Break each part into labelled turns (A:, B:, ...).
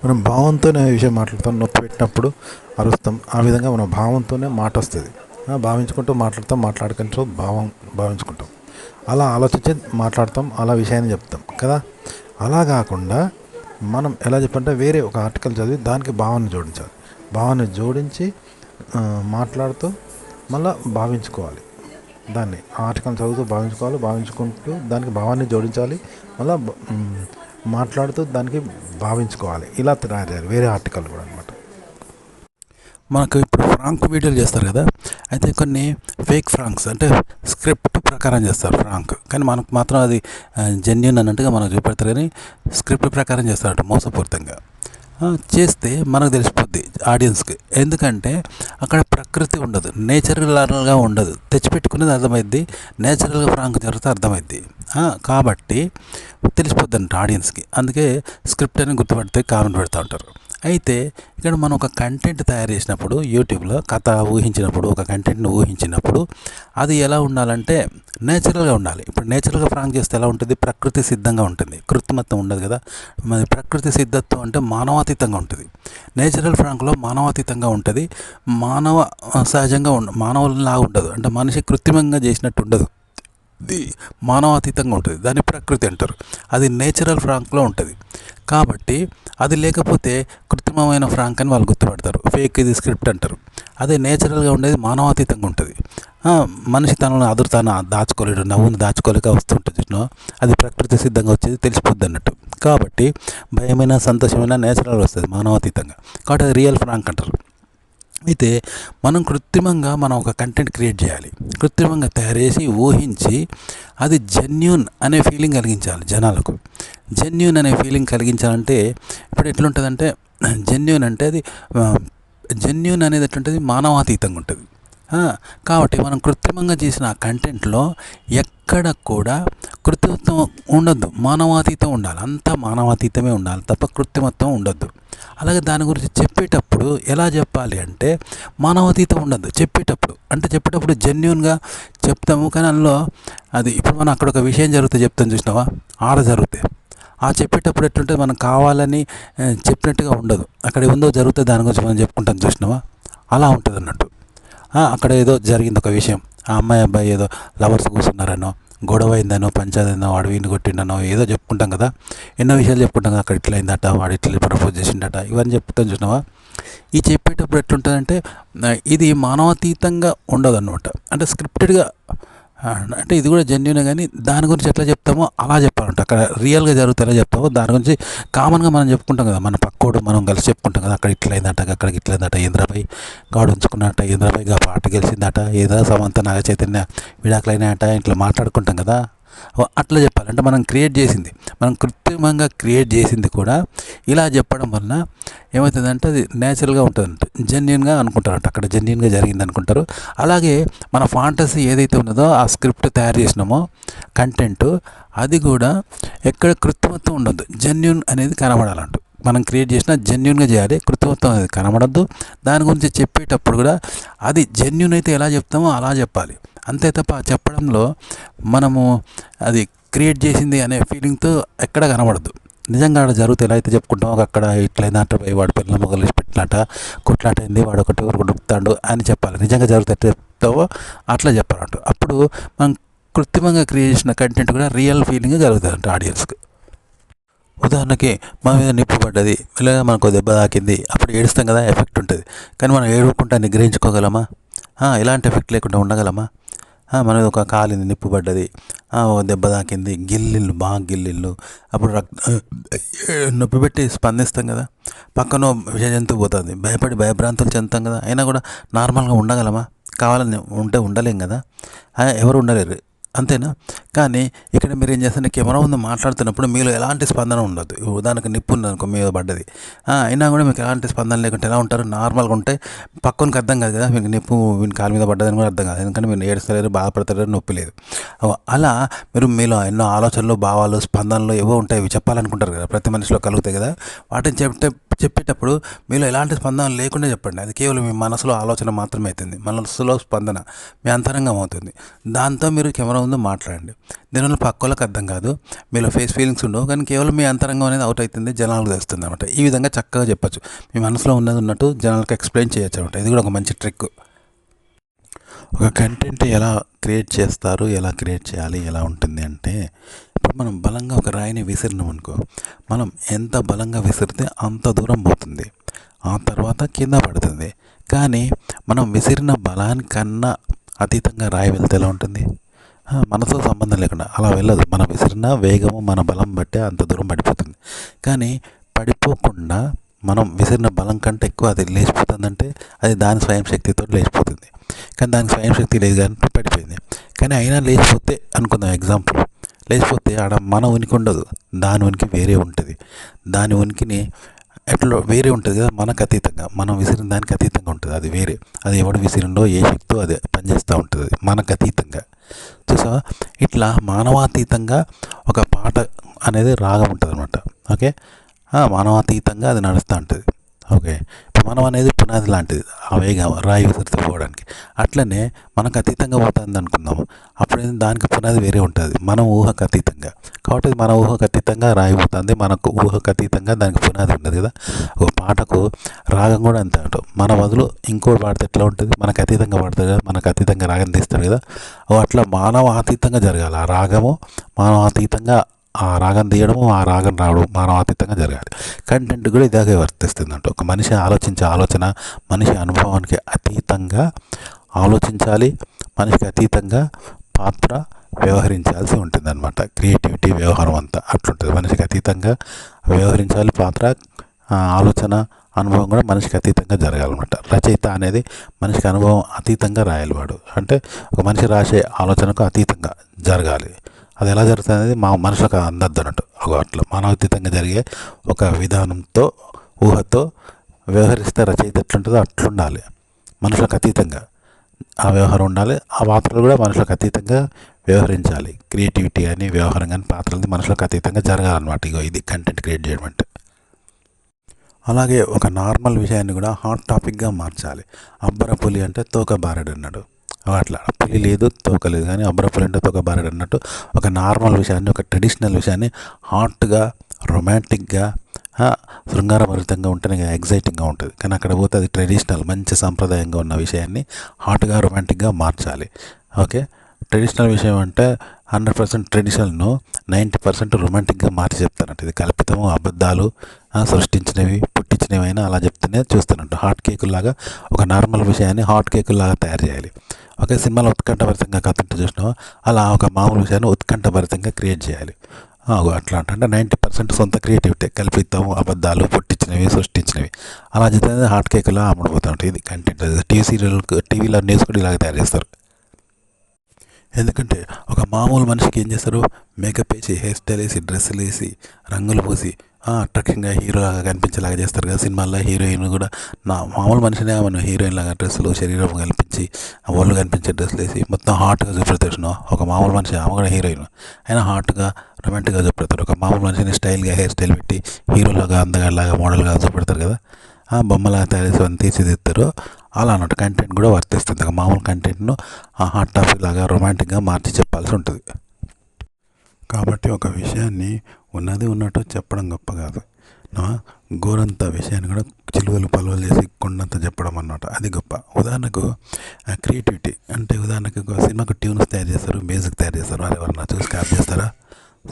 A: మనం భావంతోనే విషయం మాట్లాడతాం. నొప్పి పెట్టినప్పుడు అరుస్తాం. ఆ విధంగా మన భావంతోనే మాట వస్తుంది. భావించుకుంటూ మాట్లాడతాం, మాట్లాడుకుంటూ భావించుకుంటాం. అలా ఆలోచించి మాట్లాడతాం, అలా విషయాన్ని చెప్తాం కదా. అలా కాకుండా మనం ఎలా చెప్పంటే వేరే ఒక ఆర్టికల్ చదివి దానికి భావాన్ని జోడించాలి. భావాన్ని జోడించి మాట్లాడుతూ మళ్ళీ భావించుకోవాలి. దాన్ని ఆర్టికల్ చదువుతూ భావించుకోవాలి, భావించుకుంటూ దానికి భావాన్ని జోడించాలి, మళ్ళీ మాట్లాడుతూ దానికి భావించుకోవాలి. ఇలా తయారు చేయాలి వేరే ఆర్టికల్ కూడా అనమాట.
B: మనకు ఇప్పుడు ఫ్రాంక్ వీడియోలు చేస్తారు కదా, అయితే కొన్ని ఫేక్ ఫ్రాంక్స్ అంటే స్క్రిప్ట్ ప్రకారం చేస్తారు ఫ్రాంక్, కానీ మనకు మాత్రం అది జెన్యూన్ అన్నట్టుగా మనకు చూపెడతారు. కానీ స్క్రిప్ట్ ప్రకారం చేస్తారట మోసపూరితంగా. చేస్తే మనకు తెలిసిపోద్ది ఆడియన్స్కి. ఎందుకంటే అక్కడ ప్రకృతి ఉండదు, నేచురల్గా ఉండదు. తెచ్చిపెట్టుకునేది అర్థమైద్ది, నేచురల్గా ఫ్రాంక్ జరిగితే అర్థమైద్ది. కాబట్టి తెలిసిపోద్ది అంట ఆడియన్స్కి. అందుకే స్క్రిప్ట్ అని గుర్తుపడితే కామెంట్ పెడతా ఉంటారు. అయితే ఇక్కడ మనం ఒక కంటెంట్ తయారు చేసినప్పుడు యూట్యూబ్లో కథ ఊహించినప్పుడు, ఒక కంటెంట్ని ఊహించినప్పుడు అది ఎలా ఉండాలంటే నేచురల్గా ఉండాలి. ఇప్పుడు నేచురల్గా ఫ్రాంక్ చేస్తే ఎలా ఉంటుంది? ప్రకృతి సిద్ధంగా ఉంటుంది, కృత్రిమత్వం ఉండదు కదా. మరి ప్రకృతి సిద్ధత్వం అంటే మానవాతీతంగా ఉంటుంది. నేచురల్ ఫ్రాంక్లో మానవాతీతంగా ఉంటుంది, మానవ సహజంగా మానవులలాగా ఉండదు. అంటే మనిషి కృత్రిమంగా చేసినట్టు ఉండదు, ఇది మానవాతీతంగా ఉంటుంది. దాన్ని ప్రకృతి అంటారు. అది నేచురల్ ఫ్రాంక్లో ఉంటుంది. కాబట్టి అది లేకపోతే కృత్రిమమైన ఫ్రాంక్ అని వాళ్ళు గుర్తుపడతారు, ఫేక్ ఇది స్క్రిప్ట్ అంటారు. అదే నేచురల్గా ఉండేది మానవాతీతంగా ఉంటుంది. మనిషి తనను అదురుతాను దాచుకోలేడు, నవ్వును దాచుకోలేక వస్తుంటుంది చూసినా, అది ప్రకృతి సిద్ధంగా వచ్చేది తెలిసిపోద్ది అన్నట్టు. కాబట్టి భయమైన సంతోషమైన నేచురల్గా వస్తుంది మానవాతీతంగా, కాబట్టి అది రియల్ ఫ్రాంక్ అంటారు. అయితే మనం కృత్రిమంగా ఒక కంటెంట్ క్రియేట్ చేయాలి. కృత్రిమంగా తయారు చేసి ఊహించి అది జెన్యూన్ అనే ఫీలింగ్ కలిగించాలి జనాలకు. జెన్యూన్ అనే ఫీలింగ్ కలిగించాలంటే ఇప్పుడు ఎట్లుంటుందంటే, జెన్యూన్ అంటే అది జెన్యూన్ అనేది ఎట్లుంటుంది, మానవాతీతంగా ఉంటుంది. కాబట్టి మనం కృత్రిమంగా చేసిన ఆ కంటెంట్లో ఎక్కడ కూడా కృత్రిమత్వం ఉండొద్దు, మానవాతీతం ఉండాలి. అంతా మానవాతీతమే ఉండాలి తప్ప కృత్రిమత్వం ఉండొద్దు. అలాగే దాని గురించి చెప్పేటప్పుడు ఎలా చెప్పాలి అంటే మానవాతీతం ఉండద్దు చెప్పేటప్పుడు. అంటే చెప్పేటప్పుడు జెన్యూన్గా చెప్తాము, కానీ అందులో అది ఇప్పుడు మనం అక్కడ ఒక విషయం జరిగితే చెప్తాం చూసినావా, ఆడ జరుగుతాయి. ఆ చెప్పేటప్పుడు ఎట్లుంటే మనం కావాలని చెప్పినట్టుగా ఉండదు, అక్కడ ఏముందో జరుగుతుంది దాని గురించి మనం చెప్పుకుంటాం చూసినావా, అలా ఉంటుంది అన్నట్టు. అక్కడ ఏదో జరిగింది ఒక విషయం, ఆ అమ్మాయి అబ్బాయి ఏదో లవర్స్ కూర్చున్నారనో, గొడవ అయిందనో, పంచాయతీనో, వాడు వీడిని కొట్టిండనో ఏదో చెప్పుకుంటాం కదా. ఎన్నో విషయాలు చెప్పుకుంటాం కదా, అక్కడ ఇట్లా అయిందట, వాడు ఇట్లా ప్రపోజ్ చేసిండట, ఇవన్నీ చెప్తాం చూసినావా. ఈ చెప్పేటప్పుడు ఎట్లుంటుందంటే ఇది మానవాతీతంగా ఉండదు అన్నమాట. అంటే స్క్రిప్టెడ్గా, అంటే ఇది కూడా జెన్యూనే, కానీ దాని గురించి ఎట్లా చెప్తామో అలా చెప్పాలంట. అక్కడ రియల్గా జరుగుతే ఎలా చెప్తామో దాని గురించి కామన్గా మనం చెప్పుకుంటాం కదా, మన పక్కోడు మనం కలిసి చెప్పుకుంటాం కదా, అక్కడ ఇట్లయిందట, అక్కడికి ఇట్లయిందట, ఇంద్రపై గాడు ఉంచుకున్నట్ట, ఇంద్రపై గా పాట గెలిచిందట, ఏదో సమంత నాగ చైతన్య విడాకులైనాయట, ఇట్లా మాట్లాడుకుంటాం కదా. అట్లా చెప్పాలి. అంటే మనం క్రియేట్ చేసింది, మనం కృత్రిమంగా క్రియేట్ చేసింది కూడా ఇలా చెప్పడం వలన ఏమవుతుందంటే అది నేచురల్గా ఉంటుందంట, జెన్యూన్గా అనుకుంటారంట, అక్కడ జెన్యూన్గా జరిగింది అనుకుంటారు. అలాగే మన ఫాంటసీ ఏదైతే ఉన్నదో ఆ స్క్రిప్ట్ తయారు చేసినామో కంటెంట్, అది కూడా ఎక్కడ కృత్రిమత్వం ఉండదు, జెన్యూన్ అనేది కనబడాలంట. మనం క్రియేట్ చేసినా జెన్యూన్గా చేయాలి, కృత్రిమత్వం అనేది కనబడద్దు. దాని గురించి చెప్పేటప్పుడు కూడా అది జెన్యూన్ అయితే ఎలా చెప్తామో అలా చెప్పాలి, అంతే తప్ప చెప్పడంలో మనము అది క్రియేట్ చేసింది అనే ఫీలింగ్తో ఎక్కడ కనబడద్దు. నిజంగా అక్కడ జరుగుతుంది ఎలా అయితే చెప్పుకుంటామో, అక్కడ ఇట్లయిందంట, వాడు పిల్లల మొగలు పెట్టినట్ట, కొట్లాట అయింది, వాడు ఒకటి కొడుకుతాడు అని చెప్పాలి. నిజంగా జరుగుతుంది ఎట్లా చెప్తావో అట్లా చెప్పాలంట. అప్పుడు మనం కృత్రిమంగా క్రియేట్ చేసిన కంటెంట్ కూడా రియల్ ఫీలింగ్ కలుగుతుంది అంట ఆడియన్స్కి. ఉదాహరణకి మన మీద నిప్పు పడ్డది, లేదా మనకు దెబ్బ తాకింది, అప్పుడు ఏడుస్తాం కదా, ఎఫెక్ట్ ఉంటుంది. కానీ మనం ఏడవకుండా నిగ్రహించుకోగలమా? ఎలాంటి ఎఫెక్ట్ లేకుండా ఉండగలమా? మన మీద ఒక కాలింది, నిప్పు పడ్డది, దెబ్బ తాకింది, గిల్లిళ్ళు బాగా గిల్లిళ్ళు, అప్పుడు నొప్పి పెట్టి స్పందిస్తాం కదా. పక్కన విష జంతువు పోతుంది, భయపడి భయభ్రాంతులు చెందుతాం కదా. అయినా కూడా నార్మల్గా ఉండగలమా? కావాలని ఉంటే ఉండలేం కదా, ఎవరు ఉండలేరు, అంతేనా? కానీ ఇక్కడ మీరు ఏం చేస్తారు, కెమెరా ముందు మాట్లాడుతున్నప్పుడు మీలో ఎలాంటి స్పందన ఉండదు. ఉదాహరణకు నిప్పు ఉందనుకో మీద పడ్డది, అయినా కూడా మీకు ఎలాంటి స్పందన లేకుంటే ఎలా ఉంటారు? నార్మల్గా ఉంటే పక్కనకి అర్థం కాదు కదా, మీకు నిప్పు వీని కాలు మీద పడ్డదని కూడా అర్థం కాదు, ఎందుకంటే మీరు ఏడుస్తలేరు, బాధపడతారు, నొప్పి లేదు. అలా మీరు మీలో ఎన్నో ఆలోచనలు, భావాలు, స్పందనలు ఏవో ఉంటాయి, ఇవి చెప్పాలనుకుంటారు కదా, ప్రతి మనిషిలో కలుగుతాయి కదా. వాటిని చెప్పేటప్పుడు మీలో ఎలాంటి స్పందన లేకుండా చెప్పండి. అది కేవలం మీ మనసులో ఆలోచన మాత్రమే అవుతుంది. మనసులో స్పందన మీ అంతరంగం అవుతుంది. దాంతో మీరు కెమెరా ముందు మాట్లాడండి. దీనివల్ల పక్కోళ్ళకి అర్థం కాదు, మీలో ఫేస్ ఫీలింగ్స్ ఉండవు, కానీ కేవలం మీ అంతరంగం అనేది అవుట్ అవుతుంది, జనాలకు తెలుస్తుంది అనమాట. ఈ విధంగా చక్కగా చెప్పచ్చు, మీ మనసులో ఉన్నది ఉన్నట్టు జనాలకు ఎక్స్ప్లెయిన్ చేయొచ్చు అనమాట. ఇది కూడా ఒక మంచి ట్రిక్. ఒక కంటెంట్ ఎలా క్రియేట్ చేస్తారు, ఎలా క్రియేట్ చేయాలి, ఎలా ఉంటుంది అంటే, ఇప్పుడు మనం బలంగా ఒక రాయిని విసిరినాం అనుకో, మనం ఎంత బలంగా విసిరితే అంత దూరం పోతుంది, ఆ తర్వాత కింద పడుతుంది. కానీ మనం విసిరిన బలానికన్నా అతీతంగా రాయి వెళ్తే ఎలా ఉంటుంది? మనతో సంబంధం లేకుండా అలా వెళ్ళదు. మనం విసిరిన వేగము మన బలం బట్టే అంత దూరం పడిపోతుంది. కానీ పడిపోకుండా మనం విసిరిన బలం కంటే ఎక్కువ అది లేచిపోతుందంటే అది దాని స్వయం శక్తితో లేచిపోతుంది. కానీ దానికి స్వయం శక్తి లేదు కానీ పడిపోయింది. కానీ అయినా లేచిపోతే అనుకుందాం, ఎగ్జాంపుల్, లేచిపోతే ఆడ మన ఉనికి ఉండదు, దాని ఉనికి వేరే ఉంటుంది. దాని ఉనికిని ఎట్లా వేరే ఉంటుంది కదా, మనకు అతీతంగా, మనం విసిరిన దానికి అతీతంగా ఉంటుంది. అది వేరే, అది ఎవడు విసిరిండో ఏ శక్తితో అది పనిచేస్తూ ఉంటుంది, మనకు అతీతంగా. చూసావా? ఇట్లా మానవాతీతంగా ఒక పాట అనేది రాగం ఉంటుంది అనమాట. ఓకే, మానవాతీతంగా అది నడుస్తూ ఉంటుంది. ఓకే, ఇప్పుడు మనం అనేది పునాది లాంటిది, ఆ వేగం రాయి విసిరితే పోవడానికి. అట్లనే మనకు అతీతంగా పోతుంది అనుకుందాం, అప్పుడు దానికి పునాది వేరే ఉంటుంది, మనం ఊహకు అతీతంగా. కాబట్టి మన ఊహకు అతీతంగా రాయి పోతుంది, మనకు ఊహకు అతీతంగా దానికి పునాది ఉండదు కదా. ఒక పాటకు రాగం కూడా అంతే ఉంటుంది. మన బదులు ఇంకోటి పాడితే ఎట్లా ఉంటుంది, మనకు అతీతంగా పాడుతుంది కదా, మనకు అతీతంగా రాగం తీస్తాడు కదా. అట్లా మానవ అతీతంగా జరగాలి ఆ రాగము, మానవ అతీతంగా ఆ రాగం తీయడము, ఆ రాగం రావడం మానవాతీతంగా జరగాలి. కంటెంట్ కూడా ఇలాగే వర్తిస్తుంది అంటే, ఒక మనిషి ఆలోచించే ఆలోచన మనిషి అనుభవానికి అతీతంగా ఆలోచించాలి, మనిషికి అతీతంగా పాత్ర వ్యవహరించాల్సి ఉంటుంది అనమాట. క్రియేటివిటీ వ్యవహారం అంతా అట్లుంటుంది. మనిషికి అతీతంగా వ్యవహరించాలి పాత్ర, ఆలోచన అనుభవం కూడా మనిషికి అతీతంగా జరగాలన్నమాట. రచయిత అనేది మనిషికి అనుభవం అతీతంగా రాయాలి వాడు, అంటే ఒక మనిషి రాసే ఆలోచనకు అతీతంగా జరగాలి. అది ఎలా జరుగుతుంది అనేది మా మనుషులకు అందద్దు అన్నట్టు. అట్లా మానవాతీతంగా జరిగే ఒక విధానంతో, ఊహతో వ్యవహరిస్తే రచయిత ఎట్లుంటుందో అట్లుండాలి. మనుషులకు అతీతంగా ఆ వ్యవహారం ఉండాలి. ఆ పాత్రలు కూడా మనుషులకు అతీతంగా వ్యవహరించాలి. క్రియేటివిటీ కానీ వ్యవహారం కానీ పాత్రలది మనుషులకు అతీతంగా జరగాలన్నమాట. ఇది కంటెంట్ క్రియేట్ చేయడం అంటే. అలాగే ఒక నార్మల్ విషయాన్ని కూడా హాట్ టాపిక్గా మార్చాలి. అబ్బరపులి అంటే తోక బారెడు అన్నాడు, అట్లా పులి లేదు తోక లేదు, కానీ అబ్బరపులి అంటే తోక బారెడు అన్నట్టు ఒక నార్మల్ విషయాన్ని, ఒక ట్రెడిషనల్ విషయాన్ని హాట్గా, రొమాంటిక్గా, శృంగారభరితంగా ఉంటేనే ఎగ్జైటింగ్గా ఉంటుంది. కానీ అక్కడ పోతే అది ట్రెడిషనల్, మంచి సాంప్రదాయంగా ఉన్న విషయాన్ని హాట్గా, రొమాంటిక్గా మార్చాలి. ఓకే, ట్రెడిషనల్ విషయం అంటే 100% ట్రెడిషనల్ను 90% రొమాంటిక్గా మార్చి చెప్తానంట. ఇది కల్పితము, అబద్ధాలు, సృష్టించినవి, పుట్టించినవి అయినా అలా చెప్తేనే చూస్తానంట. హాట్ కేకుల్లాగా ఒక నార్మల్ విషయాన్ని హాట్ కేకుల్లాగా తయారు చేయాలి. ఒకే సినిమాలో ఉత్కంఠభరితంగా కథ ఉంటే చూసినావో అలా ఒక మామూలు విషయాన్ని ఉత్కంఠభరితంగా క్రియేట్ చేయాలి. అట్లా అంటే 90% సొంత క్రియేటివిటీ, కల్పితం, అబద్ధాలు, పుట్టించినవి, సృష్టించినవి అలా చెప్తే హాట్ కేకులా అమ్ముడుపోతూ ఉంటాయి. ఇది కంటెంట్. టీవీ సీరియల్, టీవీలో న్యూస్ కూడా ఇలాగ తయారు చేస్తారు. ఎందుకంటే ఒక మామూలు మనిషికి ఏం చేస్తారు, మేకప్ వేసి, హెయిర్ స్టైల్ వేసి, డ్రెస్సులు వేసి, రంగులు పూసి అట్రాక్షన్గా హీరోలాగా కనిపించేలాగా చేస్తారు కదా. సినిమాల్లో హీరోయిన్ కూడా మామూలు మనిషినే మనం హీరోయిన్ లాగా డ్రెస్సులు, శరీరం కనిపించి, ఒళ్ళు కనిపించే డ్రెస్సులు వేసి మొత్తం హాట్గా చూపెడతాడు. ఒక మామూలు మనిషి, ఆమె కూడా హీరోయిన్ అయినా హాట్గా, రొమాంటిక్గా చూపెడతారు. ఒక మామూలు మనిషిని స్టైల్గా హెయిర్ స్టైల్ పెట్టి హీరోలాగా, అందగాలాగా, మోడల్గా చూపెడతారు కదా, బొమ్మలాగా తయారు చేసి తీర్చిదిద్దారు. అలా అన్నట్టు కంటెంట్ కూడా వర్తిస్తుంది. ఒక మామూలు కంటెంట్ను హాట్ టాపిక్ లాగా రొమాంటిక్గా మార్చి చెప్పాల్సి ఉంటుంది. కాబట్టి ఒక విషయాన్ని ఉన్నది ఉన్నట్టు చెప్పడం గొప్ప కాదు, గోరంత విషయాన్ని కూడా చిలువలు పలువలు చేసి కొండంత చెప్పడం అన్నమాట, అది గొప్ప. ఉదాహరణకు క్రియేటివిటీ అంటే, ఉదాహరణకు ఒక సినిమాకు ట్యూన్స్ తయారు చేస్తారు, మ్యూజిక్ తయారు చేస్తారు. వారు ఎవరన్నా చూసి క్యాప్ చేస్తారా?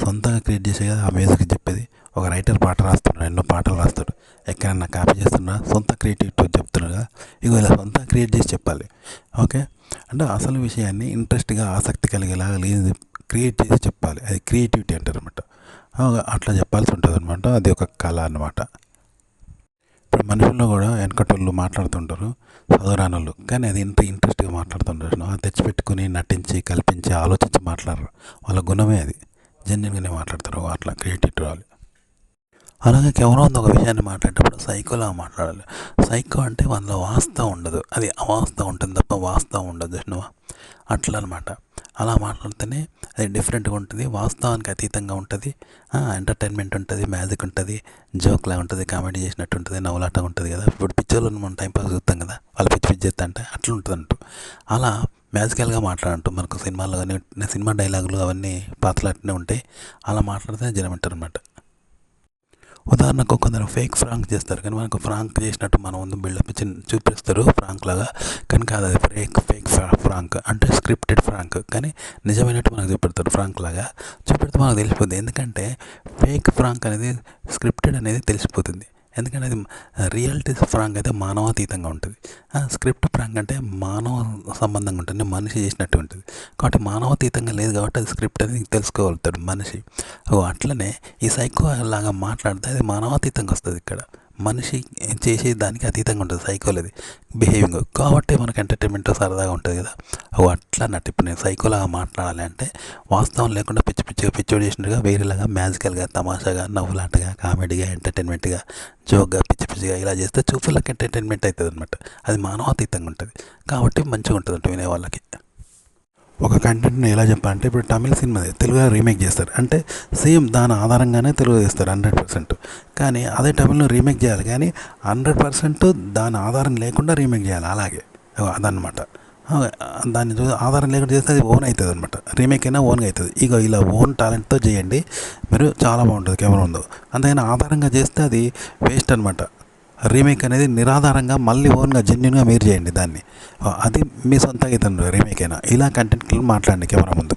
B: సొంతంగా క్రియేట్ చేసే కదా ఆ మ్యూజిక్ చెప్పేది. ఒక రైటర్ పాట రాస్తున్నాడు, ఎన్నో పాటలు రాస్తాడు, ఎక్కడన్నా కాపీ చేస్తున్నా, సొంత క్రియేటివిటీ చెప్తున్నాడు కదా. ఇగో ఇలా సొంతంగా క్రియేట్ చేసి చెప్పాలి. ఓకే, అంటే అసలు విషయాన్ని ఇంట్రెస్ట్గా, ఆసక్తి కలిగేలాగా క్రియేట్ చేసి చెప్పాలి. అది క్రియేటివిటీ అంటారు అనమాట. అట్లా చెప్పాల్సి ఉంటుంది అనమాట. అది ఒక కళ అన్నమాట. ఇప్పుడు మనుషుల్లో కూడా వెనకటోళ్ళు మాట్లాడుతుంటారు, చదువురాని వాళ్ళు, కానీ అది ఇంట్రెస్ట్గా మాట్లాడుతుంటారు. అది తెచ్చిపెట్టుకుని, నటించి, కల్పించి, ఆలోచించి మాట్లాడరు. వాళ్ళ గుణమే అది, జెన్యున్గానే మాట్లాడతారు. అట్లా క్రియేటివిటీ వాళ్ళు. అలాగే కెమెరా ఉంది ఒక విషయాన్ని మాట్లాడేటప్పుడు సైకోలా మాట్లాడాలి. సైకో అంటే అందులో వాస్తవం ఉండదు, అది అవాస్తవం ఉంటుంది తప్ప వాస్తవం ఉండదు. చూసినావా? అట్లా అనమాట. అలా మాట్లాడితేనే అది డిఫరెంట్గా ఉంటుంది, వాస్తవానికి అతీతంగా ఉంటుంది, ఎంటర్టైన్మెంట్ ఉంటుంది, మ్యాజిక్ ఉంటుంది, జోక్లా ఉంటుంది, కామెడీ చేసినట్టు ఉంటుంది, నవ్వులాట ఉంటుంది కదా. ఇప్పుడు పిక్చర్లో మనం టైంపాస్ చూస్తాం కదా, వాళ్ళు పిచ్చి పిచ్చి చేస్తా అంటే అట్లా ఉంటుంది అంటూ. అలా మ్యాజికల్గా మాట్లాడంటూ మనకు సినిమాల్లో కానీ సినిమా డైలాగులు అవన్నీ పాతలాట్నే ఉంటాయి. అలా మాట్లాడితే జనం వింటారు అనమాట. ఉదాహరణకు కొందరు ఫేక్ ఫ్రాంక్ చేస్తారు, కానీ మనకు ఫ్రాంక్ చేసినట్టు మన ముందు బిల్డప్ ఇచ్చి చూపిస్తారు ఫ్రాంక్ లాగా, కానీ కాదు అది ఫేక్ ఫ్రాంక్ అంటే స్క్రిప్టెడ్ ఫ్రాంక్, కానీ నిజమైనట్టు మనకు చూపెడతారు ఫ్రాంక్ లాగా. చూపెడితే మనకు తెలిసిపోతుంది, ఎందుకంటే ఫేక్ ఫ్రాంక్ అనేది స్క్రిప్టెడ్ అనేది తెలిసిపోతుంది. ఎందుకంటే అది రియాలిటీ ఫ్రాంక్ అయితే మానవాతీతంగా ఉంటుంది, స్క్రిప్ట్ ఫ్రాంక్ అంటే మానవ సంబంధంగా ఉంటుంది, మనిషి చేసినట్టు ఉంటుంది. కాబట్టి మానవాతీతంగా లేదు కాబట్టి అది స్క్రిప్ట్ అనేది తెలుసుకోగలుగుతాడు మనిషి. అట్లనే ఈ సైకో లాగా మాట్లాడితే అది మానవాతీతంగా వస్తుంది. ఇక్కడ మనిషి చేసే దానికి అతీతంగా ఉంటుంది సైకోలది బిహేవింగ్, కాబట్టి మనకు ఎంటర్టైన్మెంట్ సరదాగా ఉంటుంది కదా. అట్లా అన్నట్టు ఇప్పుడు నేను సైకోలాగా మాట్లాడాలి అంటే వాస్తవం లేకుండా పిచ్చి పిచ్చిగా పిచ్చోడు చేసినట్టుగా వేరేలాగా మ్యాజికల్గా తమాషాగా నవ్వులాటగా కామెడీగా ఎంటర్టైన్మెంట్గా జోక్గా పిచ్చి పిచ్చిగా ఇలా చేస్తే చూపులకు ఎంటర్టైన్మెంట్ అవుతుంది అనమాట. అది మానవాతీతంగా ఉంటుంది కాబట్టి మంచిగా ఉంటుంది అంటే వినే వాళ్ళకి. ఒక కంటెంట్ని ఎలా చెప్పాలంటే ఇప్పుడు తమిళ సినిమా తెలుగులో రీమేక్ చేస్తారు అంటే సేమ్ దాని ఆధారంగానే తెలుగు చేస్తారు 100%, కానీ అదే తమిళ్లో రీమేక్ చేయాలి కానీ 100% దాని ఆధారం లేకుండా రీమేక్ చేయాలి. అలాగే అదనమాట. దాన్ని ఆధారం లేకుండా చేస్తే అది ఓన్ అవుతుంది అనమాట. రీమేక్ అయినా ఓన్గా అవుతుంది. ఇక ఇలా ఓన్ టాలెంట్తో చేయండి మీరు, చాలా బాగుంటుంది కెమెరా ఉందో. అంతేగాని ఆధారంగా చేస్తే అది వేస్ట్ అనమాట. రీమేక్ అనేది నిరాధారంగా మళ్ళీ ఓన్గా జెన్యున్గా మీరు చేయండి దాన్ని, అది మీ సొంతంగా అవుతుంది రీమేక్ అయినా. ఇలా కంటెంట్లు మాట్లాడండి కెమెరా ముందు.